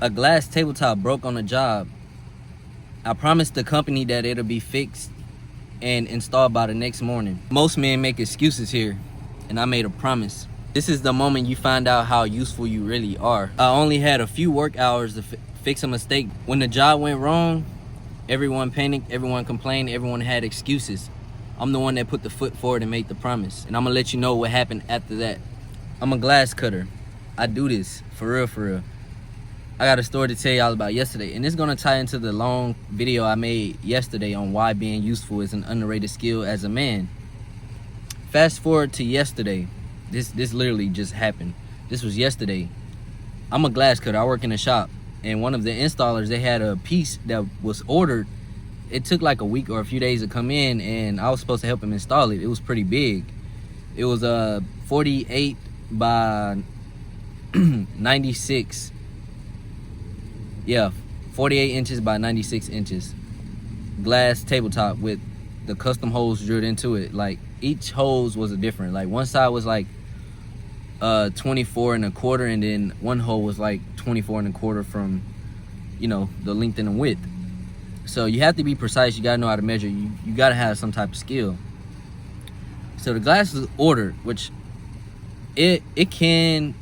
A glass tabletop broke on the job. I promised the company that it'll be fixed and installed by the next morning. Most men make excuses here, and I made a promise. This is the moment you find out how useful you really are. I only had a few work hours to fix a mistake. When the job went wrong, everyone panicked, everyone complained, everyone had excuses. I'm the one that put the foot forward and made the promise. And I'm gonna let you know what happened after that. I'm a glass cutter. I do this, for real, for real. I got a story to tell y'all about yesterday, and it's gonna tie into the long video I made yesterday on why being useful is an underrated skill as a man. Fast forward to yesterday. This literally just happened. This was yesterday. I'm a glass cutter. I work in a shop, and one of the installers, they had a piece that was ordered. It took like a week or a few days to come in, and I was supposed to help him install it. It was pretty big. It was 48 by 96. Yeah, 48 inches by 96 inches. Glass tabletop with the custom holes drilled into it. Like, each hose was a different. Like, one side was like 24 and a quarter, and then one hole was like 24 and a quarter from, you know, the length and the width. So you have to be precise. You gotta know how to measure. You gotta have some type of skill. So the glass was ordered, which it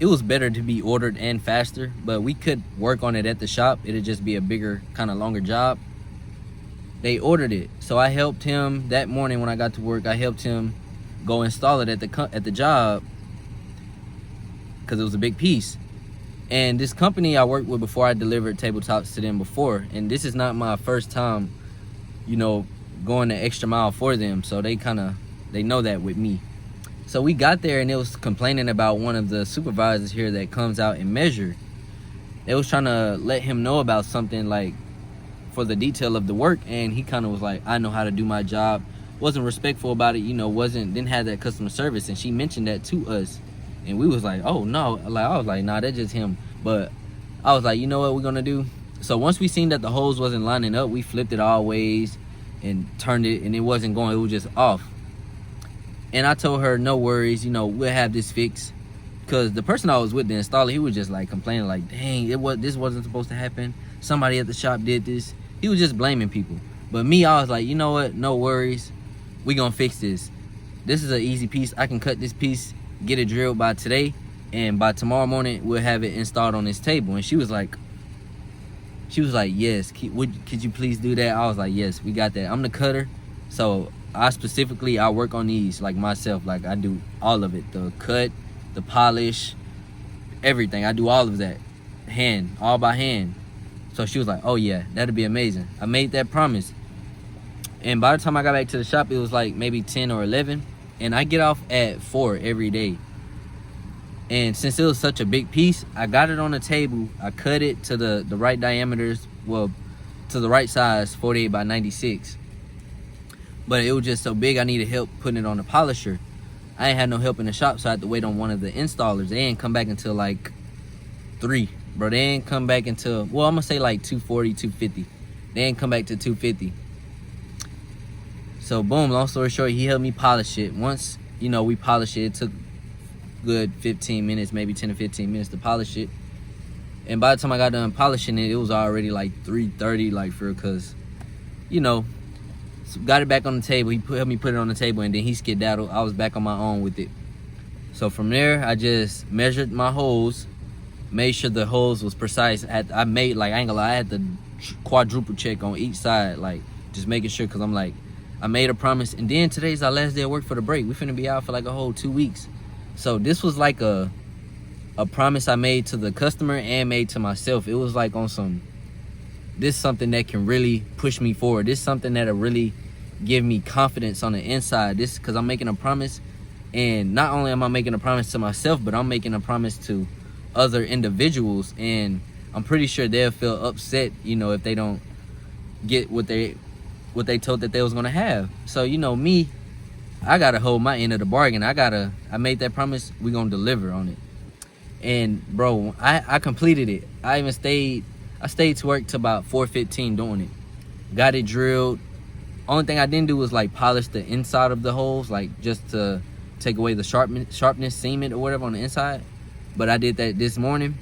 was better to be ordered and faster, but we could work on it at the shop. It'd just be a bigger, kind of longer job. They ordered it, so I helped him that morning when I got to work. I helped him go install it at the job because it was a big piece. And this company I worked with before, I delivered tabletops to them before, and this is not my first time, you know, going the extra mile for them. So they know that with me. So we got there, and it was complaining about one of the supervisors here that comes out and measure. They was trying to let him know about something, like for the detail of the work, and he kind of was like, I know how to do my job. Wasn't respectful about it, you know, didn't have that customer service. And she mentioned that to us, and we was like, oh no. Like, I was like, nah, that's just him. But I was like, you know what we're gonna do? So once we seen that the hose wasn't lining up, we flipped it all ways and turned it, and it wasn't going, it was just off. And I told her, no worries, you know, we'll have this fixed. Because the person I was with, the installer, he was just like complaining, like, dang, this wasn't supposed to happen. Somebody at the shop did this. He was just blaming people. But me, I was like, you know what, no worries, we gonna fix this. This is an easy piece. I can cut this piece, get it drilled by today, and by tomorrow morning, we'll have it installed on this table. And she was like, yes, could you please do that? I was like, yes, we got that. I'm the cutter, so I work on these like myself. Like, I do all of it, the cut, the polish, everything. I do all of that, all by hand. So she was like, oh yeah, that'd be amazing. I made that promise. And by the time I got back to the shop, it was like maybe 10 or 11. And I get off at 4 every day. And since it was such a big piece, I got it on the table. I cut it to the right diameters, well, to the right size, 48 by 96. But it was just so big, I needed help putting it on the polisher. I ain't had no help in the shop, so I had to wait on one of the installers. They ain't come back until like 3. Bro, they ain't come back until, well, I'm gonna say like 2:40, 2:50. They ain't come back to 2:50. So boom, long story short, he helped me polish it. Once, you know, we polished it, it took good 15 minutes, maybe 10 to 15 minutes to polish it. And by the time I got done polishing it, it was already like 3:30, like, for, cause, you know, so got it back on the table. He helped me put it on the table, and then he skedaddled. I was back on my own with it. So from there, I just measured my holes, made sure the holes was precise. I made, like, I ain't gonna lie, I had to quadruple check on each side, like, just making sure, cause I'm like, I made a promise. And then today's our last day of work for the break. We finna be out for like a whole 2 weeks. So this was like a promise I made to the customer and made to myself. It was like on some, this is something that can really push me forward. This is something that'll really give me confidence on the inside. This, because I'm making a promise, and not only am I making a promise to myself, but I'm making a promise to other individuals, and I'm pretty sure they'll feel upset, you know, if they don't get what they told that they was gonna have. So, you know, me, I gotta hold my end of the bargain. I made that promise, we gonna deliver on it. And bro, I completed it. I stayed to work till about 4:15 doing it. Got it drilled. Only thing I didn't do was like polish the inside of the holes, like just to take away the sharpness, seam it or whatever on the inside. But I did that this morning.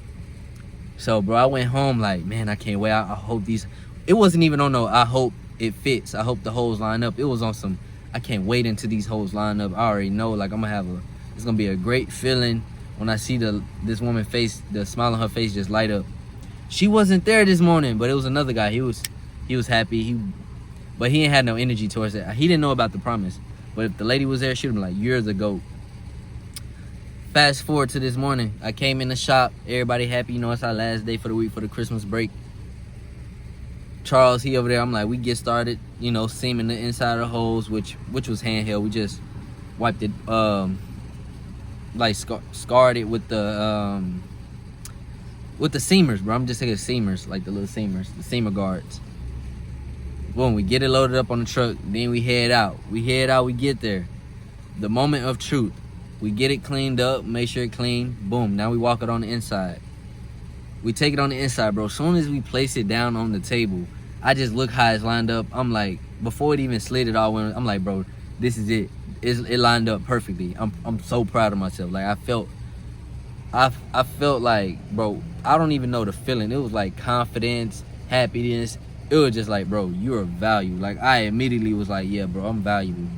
So, bro, I went home like, man, I can't wait. I hope these. It wasn't even on no, I hope it fits. I hope the holes line up. It was on some, I can't wait until these holes line up. I already know, like, I'm gonna have it's gonna be a great feeling when I see this woman face, the smile on her face just light up. She wasn't there this morning, but it was another guy. He was happy. But he ain't had no energy towards it. He didn't know about the promise. But if the lady was there, she'd have been like, you're the GOAT. Fast forward to this morning. I came in the shop. Everybody happy. You know, it's our last day for the week for the Christmas break. Charles, he over there. I'm like, we get started, you know, seaming the inside of the holes, which was handheld. We just wiped it, like scarred it with the seamers, bro. I'm just saying seamers, like the little seamers, the seamer guards. Boom, we get it loaded up on the truck. Then we head out. We get there. The moment of truth. We get it cleaned up, make sure it clean. Boom, now we walk it on the inside. We take it on the inside, bro. As soon as we place it down on the table, I just look how it's lined up. I'm like, before it even slid it all went, I'm like, bro, this is it. It lined up perfectly. I'm so proud of myself. Like, I felt like, bro, I don't even know the feeling. It was like confidence, happiness. It was just like, bro, you're of value. Like, I immediately was like, yeah, bro, I'm valuable.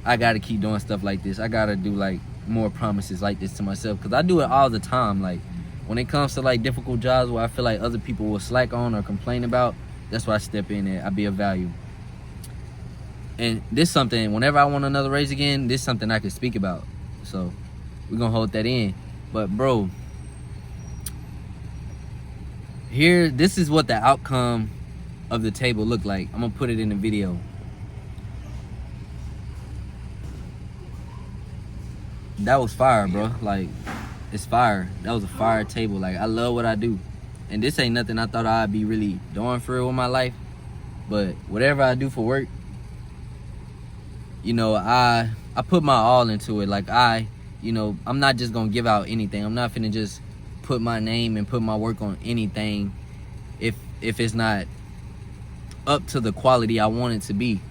I gotta keep doing stuff like this. I gotta do like more promises like this to myself, because I do it all the time. Like, when it comes to like difficult jobs where I feel like other people will slack on or complain about, that's why I step in there. I be of value. And this something, whenever I want another raise again, this something I can speak about. So we're gonna hold that in. But bro, this is what the outcome of the table looked like. I'm gonna put it in the video. That was fire, bro. Like, it's fire. That was a fire table. Like, I love what I do. And this ain't nothing I thought I'd be really doing for real with my life. But whatever I do for work, you know, I put my all into it. Like, you know, I'm not just gonna give out anything. I'm not finna just put my name and put my work on anything if it's not up to the quality I want it to be.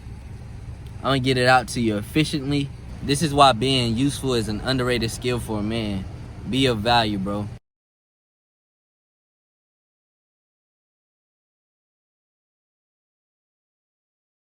I'm gonna get it out to you efficiently. This is why being useful is an underrated skill for a man. Be of value, bro.